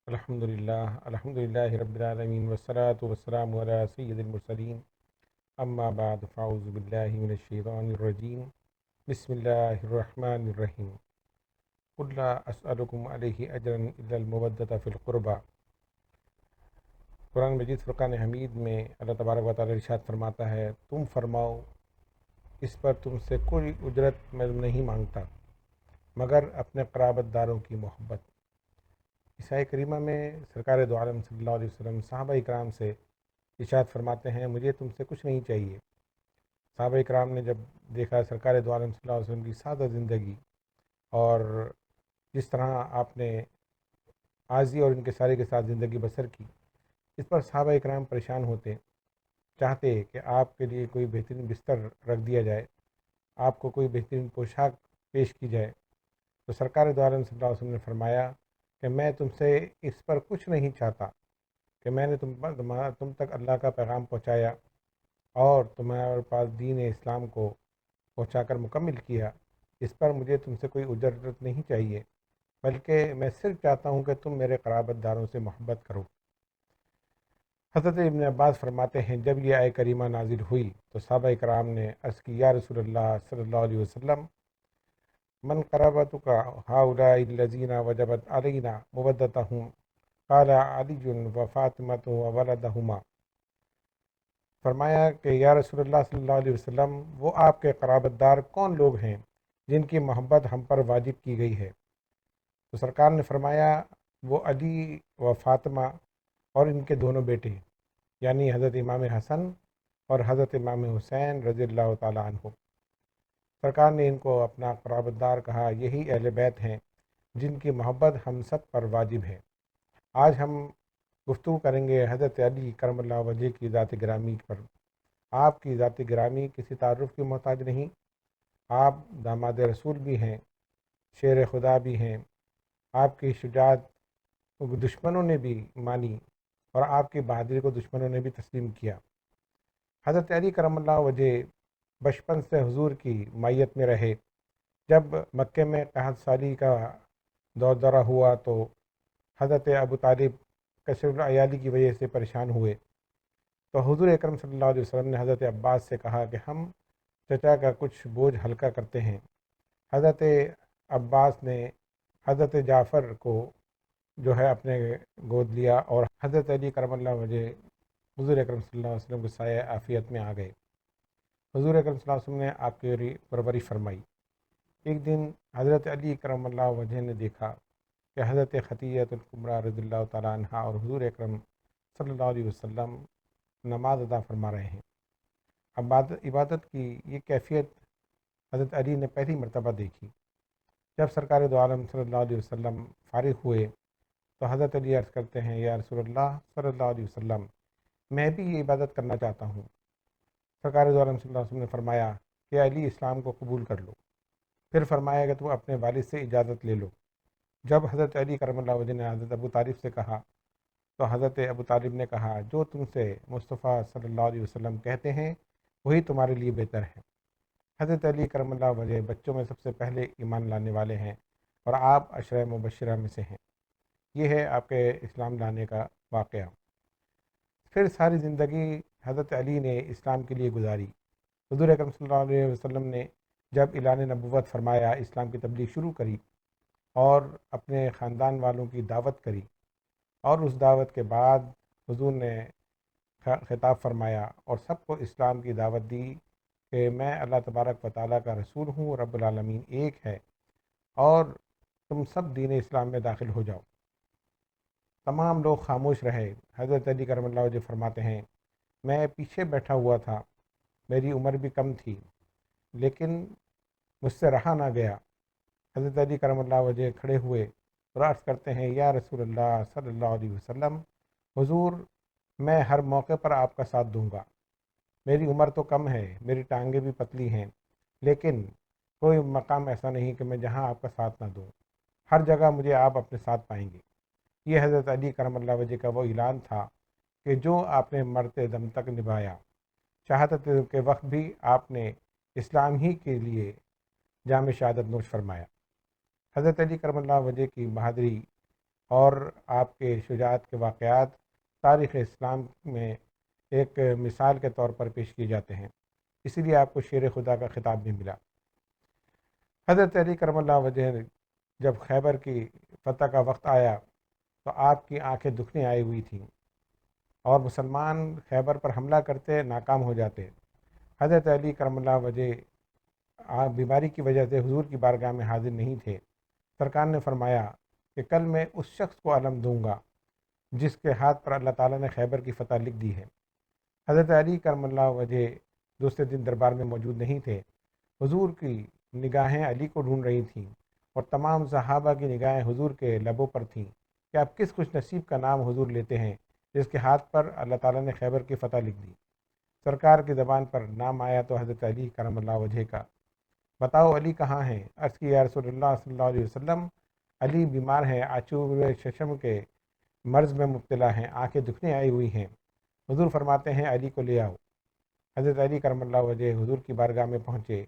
الحمدللہ رب العالمین والصلاة والسلام علی سید المرسلین اما بعد فاعوذ باللہ من الشیطان الرجیم بسم اللہ الرحمن الرحیم قل لا اسألکم علیہ اجرا الا المودۃ فی القربى۔ قرآن مجید فرقان حمید میں اللہ تبارک و تعالی ارشاد فرماتا ہے، تم فرماؤ اس پر تم سے کوئی اجرت میں نہیں مانگتا مگر اپنے قرابت داروں کی محبت۔ اس آیہ کریمہ میں سرکار دو عالم صلی اللہ علیہ وسلم صحابہ اکرام سے ارشاد فرماتے ہیں، مجھے تم سے کچھ نہیں چاہیے۔ صحابہ اکرام نے جب دیکھا سرکار دو عالم صلی اللہ علیہ وسلم کی سادہ زندگی اور جس طرح آپ نے عاجزی اور انکساری کے ساتھ زندگی بسر کی، اس پر صحابہ اکرام پریشان ہوتے، چاہتے کہ آپ کے لیے کوئی بہترین بستر رکھ دیا جائے، آپ کو کوئی بہترین پوشاک پیش کی جائے۔ تو سرکار دو عالم صلی اللہ علیہ وسلم نے فرمایا کہ میں تم سے اس پر کچھ نہیں چاہتا کہ میں نے تم تک اللہ کا پیغام پہنچایا اور تمہارے پاس دین اسلام کو پہنچا کر مکمل کیا، اس پر مجھے تم سے کوئی اجرت نہیں چاہیے، بلکہ میں صرف چاہتا ہوں کہ تم میرے قرابت داروں سے محبت کرو۔ حضرت ابن عباس فرماتے ہیں، جب یہ آیہ کریمہ نازل ہوئی تو صحابہ کرام نے عرض کی، یا رسول اللہ صلی اللہ علیہ وسلم، من قرابتک ہؤلاء الذین وجبت علینا مودتہم، قال علی و فاطمۃ و ولدہما۔ فرمایا کہ یا رسول اللہ صلی اللہ علیہ وسلم، وہ آپ کے قرابت دار کون لوگ ہیں جن کی محبت ہم پر واجب کی گئی ہے؟ تو سرکار نے فرمایا، وہ علی و فاطمہ اور ان کے دونوں بیٹے، یعنی حضرت امام حسن اور حضرت امام حسین رضی اللہ تعالیٰ عنہ۔ سرکار نے ان کو اپنا قرابت دار کہا، یہی اہل بیت ہیں جن کی محبت ہم سب پر واجب ہے۔ آج ہم گفتگو کریں گے حضرت علی کرم اللہ وجہ کی ذات گرامی پر۔ آپ کی ذات گرامی کسی تعارف کی محتاج نہیں، آپ داماد رسول بھی ہیں، شیر خدا بھی ہیں، آپ کی شجاعت دشمنوں نے بھی مانی اور آپ کی بہادری کو دشمنوں نے بھی تسلیم کیا۔ حضرت علی کرم اللہ وجہ بچپن سے حضور کی مائیت میں رہے۔ جب مکے میں قحط سالی کا دورہ ہوا تو حضرت ابو طالب کثیر العیالی کی وجہ سے پریشان ہوئے، تو حضور اکرم صلی اللہ علیہ وسلم نے حضرت عباس سے کہا کہ ہم چچا کا کچھ بوجھ ہلکا کرتے ہیں۔ حضرت عباس نے حضرت جعفر کو جو ہے اپنے گود لیا اور حضرت علی کرم اللہ وجہ حضور اکرم صلی اللہ علیہ وسلم کے سایہ عافیت میں آ گئے۔ حضور اکرم صلی اللہ علیہ وسلم نے آپ کی پرورش فرمائی۔ ایک دن حضرت علی کرم اللہ وجہ نے دیکھا کہ حضرت خدیجہ الکبریٰ رضی اللہ تعالیٰ عنہ اور حضور اکرم صلی اللہ علیہ وسلم نماز ادا فرما رہے ہیں۔ عبادت کی یہ کیفیت حضرت علی نے پہلی مرتبہ دیکھی۔ جب سرکار دو عالم صلی اللہ علیہ وسلم فارغ ہوئے تو حضرت علی عرض کرتے ہیں، یا رسول اللہ صلی اللہ علیہ وسلم، میں بھی یہ عبادت کرنا چاہتا ہوں۔ سرکار دو عالم صلی اللہ علیہ وسلم نے فرمایا کہ علی، اسلام کو قبول کر لو۔ پھر فرمایا کہ تم اپنے والد سے اجازت لے لو۔ جب حضرت علی کرم اللہ وجہ نے حضرت ابو طالب سے کہا تو حضرت ابو طالب نے کہا، جو تم سے مصطفیٰ صلی اللہ علیہ وسلم کہتے ہیں وہی تمہارے لیے بہتر ہے۔ حضرت علی کرم اللہ وجہ بچوں میں سب سے پہلے ایمان لانے والے ہیں اور آپ عشرہ مبشرہ میں سے ہیں۔ یہ ہے آپ کے اسلام لانے کا واقعہ۔ پھر ساری زندگی حضرت علی نے اسلام کے لیے گزاری۔ حضور اکرم صلی اللہ علیہ وسلم نے جب اعلان نبوت فرمایا، اسلام کی تبلیغ شروع کری اور اپنے خاندان والوں کی دعوت کری، اور اس دعوت کے بعد حضور نے خطاب فرمایا اور سب کو اسلام کی دعوت دی کہ میں اللہ تبارک و تعالیٰ کا رسول ہوں، رب العالمین ایک ہے اور تم سب دین اسلام میں داخل ہو جاؤ۔ تمام لوگ خاموش رہے۔ حضرت علی کرم اللہ وجہ فرماتے ہیں، میں پیچھے بیٹھا ہوا تھا، میری عمر بھی کم تھی، لیکن مجھ سے رہا نہ گیا۔ حضرت علی کرم اللہ وجہ کھڑے ہوئے اور عرض کرتے ہیں، یا رسول اللہ صلی اللہ علیہ وسلم، حضور میں ہر موقع پر آپ کا ساتھ دوں گا۔ میری عمر تو کم ہے، میری ٹانگیں بھی پتلی ہیں، لیکن کوئی مقام ایسا نہیں کہ میں جہاں آپ کا ساتھ نہ دوں۔ ہر جگہ مجھے آپ اپنے ساتھ پائیں گے۔ یہ حضرت علی کرم اللہ وجہ کا وہ اعلان تھا کہ جو آپ نے مرتے دم تک نبھایا۔ شہادت کے وقت بھی آپ نے اسلام ہی کے لیے جام شہادت نوش فرمایا۔ حضرت علی کرم اللہ وجہ کی بہادری اور آپ کے شجاعت کے واقعات تاریخ اسلام میں ایک مثال کے طور پر پیش کیے جاتے ہیں، اسی لیے آپ کو شیر خدا کا خطاب بھی ملا۔ حضرت علی کرم اللہ وجہ جب خیبر کی فتح کا وقت آیا تو آپ کی آنکھیں دکھنے آئی ہوئی تھیں اور مسلمان خیبر پر حملہ کرتے ناکام ہو جاتے۔ حضرت علی کرم اللہ وجہ بیماری کی وجہ سے حضور کی بارگاہ میں حاضر نہیں تھے۔ سرکار نے فرمایا کہ کل میں اس شخص کو علم دوں گا جس کے ہاتھ پر اللہ تعالیٰ نے خیبر کی فتح لکھ دی ہے۔ حضرت علی کرم اللہ وجہ دوسرے دن دربار میں موجود نہیں تھے۔ حضور کی نگاہیں علی کو ڈھونڈ رہی تھیں اور تمام صحابہ کی نگاہیں حضور کے لبوں پر تھیں کہ آپ کس خوش نصیب کا نام حضور لیتے ہیں جس کے ہاتھ پر اللہ تعالیٰ نے خیبر کی فتح لکھ دی۔ سرکار کی زبان پر نام آیا تو حضرت علی کرم اللہ وجہ کا۔ بتاؤ علی کہاں ہیں؟ عرض کی یا رسول اللہ صلی اللہ علیہ وسلم، علی بیمار ہیں، آچور ششم کے مرض میں مبتلا ہیں، آنکھیں دکھنے آئی ہوئی ہیں۔ حضور فرماتے ہیں علی کو لے آؤ۔ حضرت علی کرم اللہ وجہ حضور کی بارگاہ میں پہنچے۔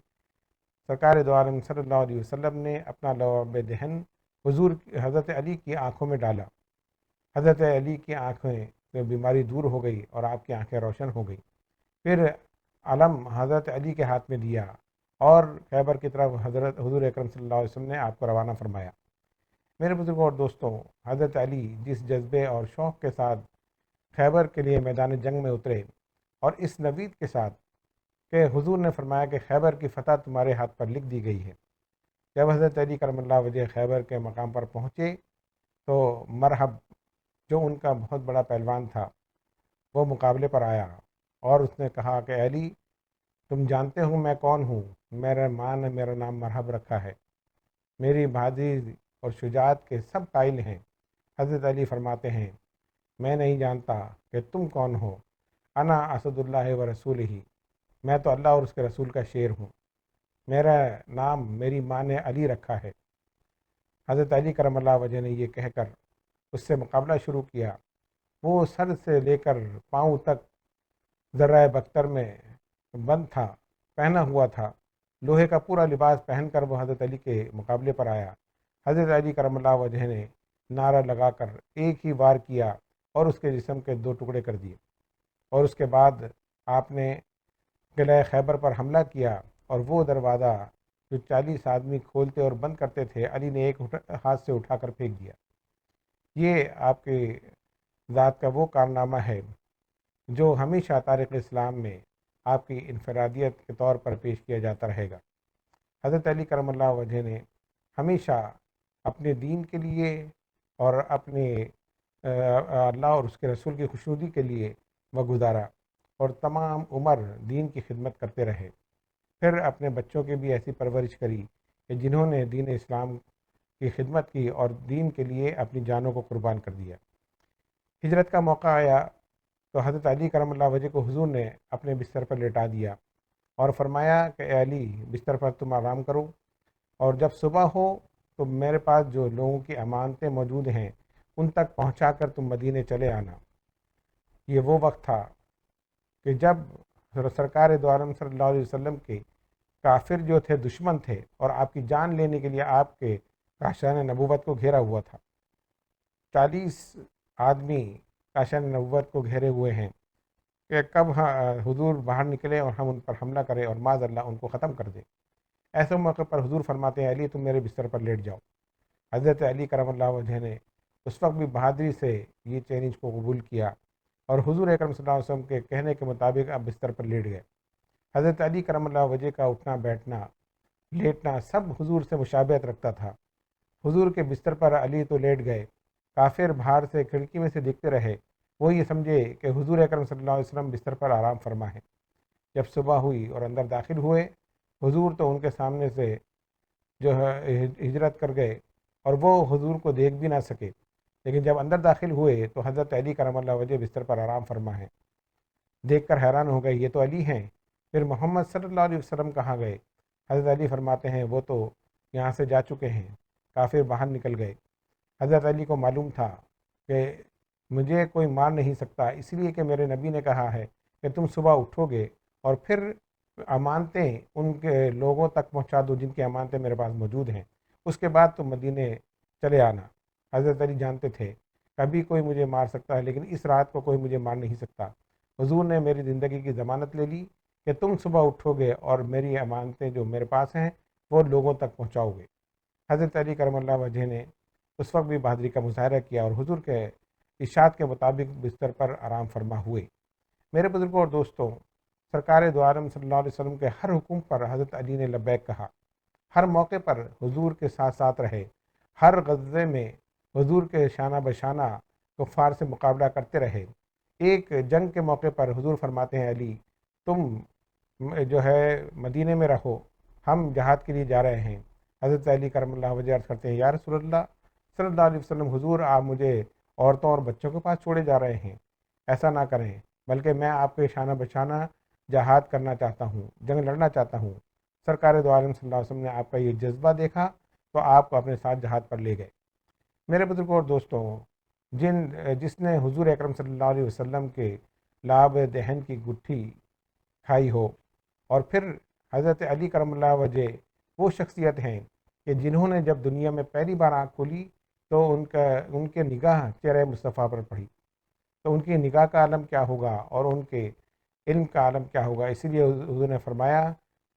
سرکار دو عالم صلی اللہ علیہ وسلم نے اپنا لعاب دہن حضرت علی کی آنکھوں میں ڈالا۔ حضرت علی کی آنکھیں سے بیماری دور ہو گئی اور آپ کی آنکھیں روشن ہو گئی۔ پھر علم حضرت علی کے ہاتھ میں دیا اور خیبر کی طرف حضور اکرم صلی اللہ علیہ وسلم نے آپ کو روانہ فرمایا۔ میرے بزرگوں اور دوستوں، حضرت علی جس جذبے اور شوق کے ساتھ خیبر کے لیے میدان جنگ میں اترے اور اس نوید کے ساتھ کہ حضور نے فرمایا کہ خیبر کی فتح تمہارے ہاتھ پر لکھ دی گئی ہے۔ جب حضرت علی کرم اللہ وجہ خیبر کے مقام پر پہنچے تو مرحب جو ان کا بہت بڑا پہلوان تھا وہ مقابلے پر آیا اور اس نے کہا کہ علی، تم جانتے ہو میں کون ہوں؟ میرے ماں نے میرا نام مرحب رکھا ہے، میری بہادری اور شجاعت کے سب قائل ہیں۔ حضرت علی فرماتے ہیں میں نہیں جانتا کہ تم کون ہو، انا اسد اللہ و رسول ہی، میں تو اللہ اور اس کے رسول کا شیر ہوں، میرا نام میری ماں نے علی رکھا ہے۔ حضرت علی کرم اللہ وجہ نے یہ کہہ کر اس سے مقابلہ شروع کیا۔ وہ سر سے لے کر پاؤں تک ذرہ بختر میں بند تھا، پہنا ہوا تھا، لوہے کا پورا لباس پہن کر وہ حضرت علی کے مقابلے پر آیا۔ حضرت علی کرم اللہ وجہ نے نعرہ لگا کر ایک ہی وار کیا اور اس کے جسم کے 2 ٹکڑے کر دیے، اور اس کے بعد آپ نے قلعہ خیبر پر حملہ کیا اور وہ دروازہ جو 40 آدمی کھولتے اور بند کرتے تھے علی نے ایک ہاتھ سے اٹھا کر پھینک دیا۔ یہ آپ کے ذات کا وہ کارنامہ ہے جو ہمیشہ تاریخ اسلام میں آپ کی انفرادیت کے طور پر پیش کیا جاتا رہے گا۔ حضرت علی کرم اللہ وجہ نے ہمیشہ اپنے دین کے لیے اور اپنے اللہ اور اس کے رسول کی خوشنودی کے لیے وہ گزارا اور تمام عمر دین کی خدمت کرتے رہے۔ پھر اپنے بچوں کی بھی ایسی پرورش کری کہ جنہوں نے دین اسلام کی خدمت کی اور دین کے لیے اپنی جانوں کو قربان کر دیا۔ ہجرت کا موقع آیا تو حضرت علی کرم اللہ وجہ کو حضور نے اپنے بستر پر لٹا دیا اور فرمایا کہ اے علی، بستر پر تم آرام کرو، اور جب صبح ہو تو میرے پاس جو لوگوں کی امانتیں موجود ہیں ان تک پہنچا کر تم مدینے چلے آنا۔ یہ وہ وقت تھا کہ جب سرکار دو عالم صلی اللہ علیہ وسلم کے کافر جو تھے دشمن تھے اور آپ کی جان لینے کے لیے آپ کے کاشان نبوت کو گھیرا ہوا تھا۔ 40 آدمی کاشان نبوت کو گھیرے ہوئے ہیں کہ کب حضور باہر نکلے اور ہم ان پر حملہ کریں اور معاذ اللہ ان کو ختم کر دیں۔ ایسے موقع پر حضور فرماتے ہیں علی تم میرے بستر پر لیٹ جاؤ۔ حضرت علی کرم اللہ وجہ نے اس وقت بھی بہادری سے یہ چیلنج کو قبول کیا اور حضور اکرم صلی اللہ علیہ وسلم کے کہنے کے مطابق اب بستر پر لیٹ گئے۔ حضرت علی کرم اللہ وجہ کا اٹھنا بیٹھنا لیٹنا سب حضور سے مشابہت رکھتا تھا۔ حضور کے بستر پر علی تو لیٹ گئے، کافر باہر سے کھڑکی میں سے دیکھتے رہے، وہ یہ سمجھے کہ حضور اکرم صلی اللہ علیہ وسلم بستر پر آرام فرما ہے۔ جب صبح ہوئی اور اندر داخل ہوئے، حضور تو ان کے سامنے سے جو ہے ہجرت کر گئے اور وہ حضور کو دیکھ بھی نہ سکے، لیکن جب اندر داخل ہوئے تو حضرت علی کرم اللہ وجہ بستر پر آرام فرما ہے۔ دیکھ کر حیران ہو گئے، یہ تو علی ہیں، پھر محمد صلی اللہ علیہ وسلم کہاں گئے؟ حضرت علی فرماتے ہیں وہ تو یہاں سے جا چکے ہیں، کافر باہر نکل گئے۔ حضرت علی کو معلوم تھا کہ مجھے کوئی مار نہیں سکتا، اس لیے کہ میرے نبی نے کہا ہے کہ تم صبح اٹھو گے اور پھر امانتیں ان کے لوگوں تک پہنچا دو جن کی امانتیں میرے پاس موجود ہیں، اس کے بعد تم مدینے چلے آنا۔ حضرت علی جانتے تھے کبھی کوئی مجھے مار سکتا ہے لیکن اس رات کو کوئی مجھے مار نہیں سکتا۔ حضور نے میری زندگی کی ضمانت لے لی کہ تم صبح اٹھو گے اور میری امانتیں جو میرے پاس ہیں وہ لوگوں تک پہنچاؤ گے۔ حضرت علی کرم اللہ وجہ نے اس وقت بھی بہادری کا مظاہرہ کیا اور حضور کے ارشاد کے مطابق بستر پر آرام فرما ہوئے۔ میرے بزرگوں اور دوستوں، سرکار دو عالم صلی اللہ علیہ وسلم کے ہر حکم پر حضرت علی نے لبیک کہا، ہر موقع پر حضور کے ساتھ ساتھ رہے، ہر غزوے میں حضور کے شانہ بشانہ کفار سے مقابلہ کرتے رہے۔ ایک جنگ کے موقع پر حضور فرماتے ہیں، علی تم جو ہے مدینے میں رہو، ہم جہاد کے لیے جا رہے ہیں۔ حضرت علی کرم اللہ وجہ عرض کرتے ہیں، یا رسول اللہ صلی اللہ علیہ وسلم، حضور آپ مجھے عورتوں اور بچوں کے پاس چھوڑے جا رہے ہیں، ایسا نہ کریں، بلکہ میں آپ کے شانہ بشانہ جہاد کرنا چاہتا ہوں، جنگ لڑنا چاہتا ہوں۔ سرکار دو عالم صلی اللہ علیہ وسلم نے آپ کا یہ جذبہ دیکھا تو آپ کو اپنے ساتھ جہاد پر لے گئے۔ میرے بزرگوں اور دوستوں، جس نے حضور اکرم صلی اللہ علیہ وسلم کے لعاب دہن کی گٹھی کھائی ہو، اور پھر حضرت علی کرم اللہ وجہ وہ شخصیت ہیں کہ جنہوں نے جب دنیا میں پہلی بار آنکھ کھولی تو ان کے نگاہ چہرہ مصطفیٰ پر پڑی، تو ان کی نگاہ کا عالم کیا ہوگا اور ان کے علم کا عالم کیا ہوگا۔ اسی لیے حضور نے فرمایا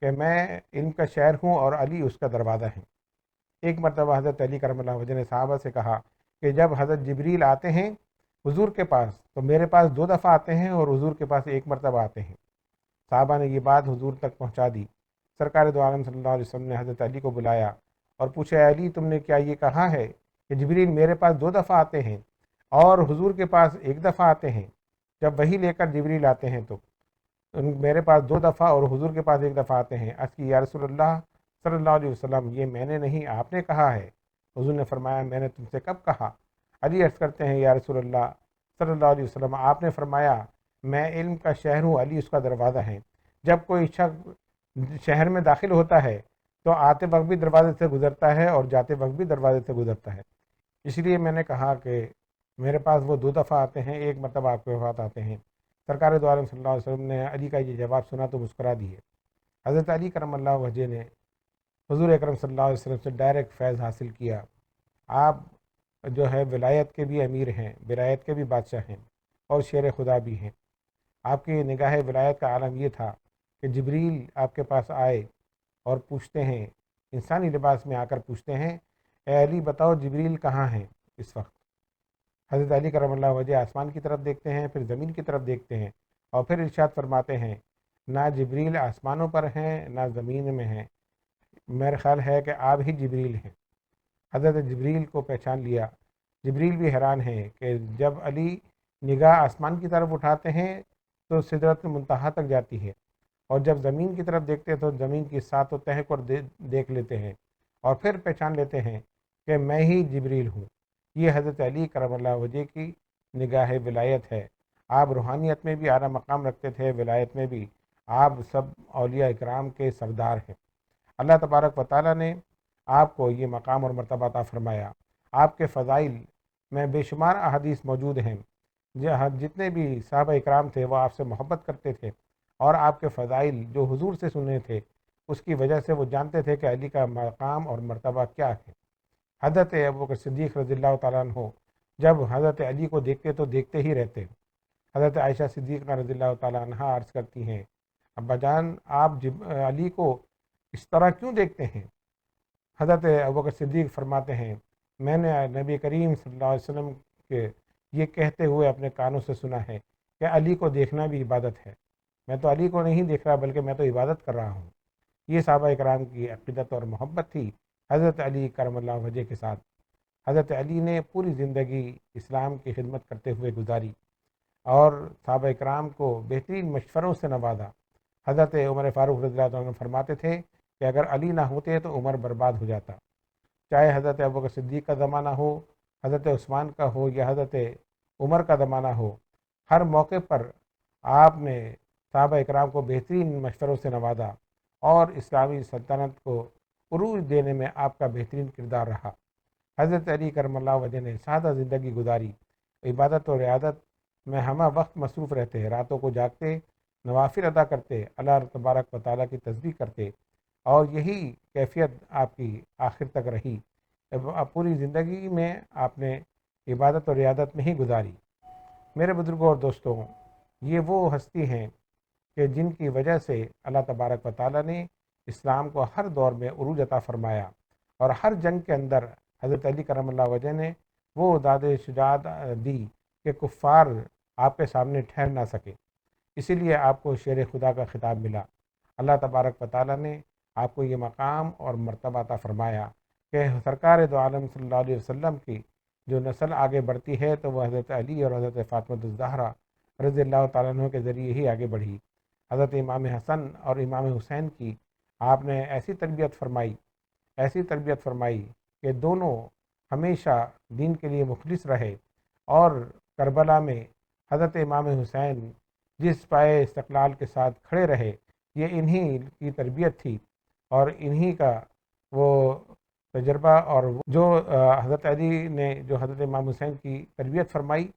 کہ میں علم کا شہر ہوں اور علی اس کا دروازہ ہے۔ ایک مرتبہ حضرت علی کرم اللہ وجہ نے صحابہ سے کہا کہ جب حضرت جبریل آتے ہیں حضور کے پاس تو میرے پاس 2 دفعہ آتے ہیں اور حضور کے پاس 1 مرتبہ آتے ہیں۔ صحابہ نے یہ بات حضور تک پہنچا دی۔ سرکار دو عالم صلی اللہ علیہ وسلم نے حضرت علی کو بلایا اور پوچھا، اے علی تم نے کیا یہ کہا ہے کہ جبریل میرے پاس 2 دفعہ آتے ہیں اور حضور کے پاس 1 دفعہ آتے ہیں؟ جب وہی لے کر جبریل آتے ہیں تو میرے پاس 2 دفعہ اور حضور کے پاس 1 دفعہ آتے ہیں۔ عرض کی، یا رسول اللہ صلی اللہ علیہ وسلم، یہ میں نے نہیں آپ نے کہا ہے۔ حضور نے فرمایا، میں نے تم سے کب کہا؟ علی عرض کرتے ہیں، یا رسول اللہ صلی اللہ علیہ وسلم، آپ نے فرمایا میں علم کا شہر ہوں، علی اس کا دروازہ ہے۔ جب کوئی شخص شہر میں داخل ہوتا ہے تو آتے وقت بھی دروازے سے گزرتا ہے اور جاتے وقت بھی دروازے سے گزرتا ہے۔ اس لیے میں نے کہا کہ میرے پاس وہ 2 دفعہ آتے ہیں، 1 مرتبہ آپ کے پاس آتے ہیں۔ سرکار دو عالم صلی اللہ علیہ وسلم نے علی کا یہ جواب سنا تو مسکرا دیے۔ حضرت علی کرم اللہ وجہ نے حضور اکرم صلی اللہ علیہ وسلم سے ڈائریکٹ فیض حاصل کیا۔ آپ جو ہے ولایت کے بھی امیر ہیں، ولایت کے بھی بادشاہ ہیں اور شیر خدا بھی ہیں۔ آپ کی نگاہ ولایت کا عالم یہ تھا کہ جبریل آپ کے پاس آئے اور پوچھتے ہیں، انسانی لباس میں آ کر پوچھتے ہیں، اے علی بتاؤ جبریل کہاں ہیں اس وقت؟ حضرت علی کرم اللہ وجہ آسمان کی طرف دیکھتے ہیں، پھر زمین کی طرف دیکھتے ہیں اور پھر ارشاد فرماتے ہیں، نہ جبریل آسمانوں پر ہیں نہ زمین میں ہیں، میرا خیال ہے کہ آپ ہی جبریل ہیں۔ حضرت جبریل کو پہچان لیا۔ جبریل بھی حیران ہیں کہ جب علی نگاہ آسمان کی طرف اٹھاتے ہیں تو سدرۃ المنتہا تک جاتی ہے، اور جب زمین کی طرف دیکھتے ہیں تو زمین کی ساتوں تہہ کو دیکھ لیتے ہیں اور پھر پہچان لیتے ہیں کہ میں ہی جبریل ہوں۔ یہ حضرت علی کرم اللہ وجہ کی نگاہ ولایت ہے۔ آپ روحانیت میں بھی اعلیٰ مقام رکھتے تھے، ولایت میں بھی آپ سب اولیاء اکرام کے سردار ہیں۔ اللہ تبارک و تعالیٰ نے آپ کو یہ مقام اور مرتبہ عطا فرمایا۔ آپ کے فضائل میں بے شمار احادیث موجود ہیں۔ جتنے بھی صحابہ اکرام تھے وہ آپ سے محبت کرتے تھے اور آپ کے فضائل جو حضور سے سنے تھے اس کی وجہ سے وہ جانتے تھے کہ علی کا مقام اور مرتبہ کیا ہے۔ حضرت ابوبکر صدیق رضی اللہ تعالیٰ عنہ جب حضرت علی کو دیکھتے تو دیکھتے ہی رہتے۔ حضرت عائشہ صدیقہ رضی اللہ تعالیٰ عنہ عرض کرتی ہیں، ابا جان آپ علی کو اس طرح کیوں دیکھتے ہیں؟ حضرت ابوبکر صدیق فرماتے ہیں، میں نے نبی کریم صلی اللہ علیہ وسلم کے یہ کہتے ہوئے اپنے کانوں سے سنا ہے کہ علی کو دیکھنا بھی عبادت ہے۔ میں تو علی کو نہیں دیکھ رہا بلکہ میں تو عبادت کر رہا ہوں۔ یہ صحابہ اکرام کی عقیدت اور محبت تھی حضرت علی کرم اللہ وجہ کے ساتھ۔ حضرت علی نے پوری زندگی اسلام کی خدمت کرتے ہوئے گزاری اور صحابہ اکرام کو بہترین مشوروں سے نوازا۔ حضرت عمر فاروق رضی اللہ عنہ فرماتے تھے کہ اگر علی نہ ہوتے تو عمر برباد ہو جاتا۔ چاہے حضرت ابوبکر صدیق کا زمانہ ہو، حضرت عثمان کا ہو یا حضرت عمر کا زمانہ ہو، ہر موقع پر آپ نے صحابہ اکرام کو بہترین مشوروں سے نوازا اور اسلامی سلطنت کو عروج دینے میں آپ کا بہترین کردار رہا۔ حضرت علی کرم اللہ وجہ نے سادہ زندگی گزاری، عبادت اور عیادت میں ہمہ وقت مصروف رہتے، راتوں کو جاگتے، نوافل ادا کرتے، اللہ تبارک و تعالیٰ کی تسبیح کرتے، اور یہی کیفیت آپ کی آخر تک رہی۔ پوری زندگی میں آپ نے عبادت اور ریاضت میں ہی گزاری۔ میرے بزرگوں اور دوستوں، یہ وہ ہستی ہیں کہ جن کی وجہ سے اللہ تبارک و تعالیٰ نے اسلام کو ہر دور میں عروج عطا فرمایا، اور ہر جنگ کے اندر حضرت علی کرم اللہ وجہ نے وہ داد شجاعت دی کہ کفار آپ کے سامنے ٹھہر نہ سکے۔ اسی لیے آپ کو شیر خدا کا خطاب ملا۔ اللہ تبارک و تعالیٰ نے آپ کو یہ مقام اور مرتبہ عطا فرمایا کہ سرکار دو عالم صلی اللہ علیہ وسلم کی جو نسل آگے بڑھتی ہے تو وہ حضرت علی اور حضرت فاطمہ الزہرا رضی اللہ تعالیٰ عنہ کے ذریعے ہی آگے بڑھی۔ حضرت امام حسن اور امام حسین کی آپ نے ایسی تربیت فرمائی کہ دونوں ہمیشہ دین کے لیے مخلص رہے، اور کربلا میں حضرت امام حسین جس پائے استقلال کے ساتھ کھڑے رہے، یہ انہی کی تربیت تھی اور انہی کا وہ تجربہ، اور جو حضرت علی نے جو حضرت امام حسین کی تربیت فرمائی،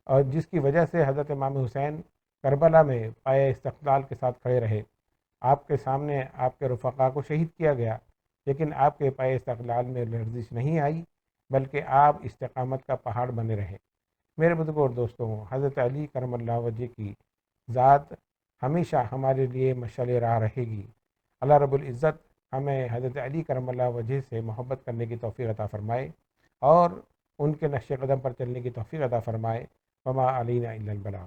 اور جس کی وجہ سے حضرت امام حسین کربلا میں پائے استقلال کے ساتھ کھڑے رہے۔ آپ کے سامنے آپ کے رفقا کو شہید کیا گیا، لیکن آپ کے پائے استقلال میں لرزش نہیں آئی، بلکہ آپ استقامت کا پہاڑ بنے رہے۔ میرے بزرگوں اور دوستوں، حضرت علی کرم اللہ وجہ کی ذات ہمیشہ ہمارے لیے مشعل راہ رہے گی۔ اللہ رب العزت ہمیں حضرت علی کرم اللہ وجہ سے محبت کرنے کی توفیق عطا فرمائے، اور ان کے نقش قدم پر چلنے کی توفیق عطا فرمائے۔ وما علینا الا البلاغ۔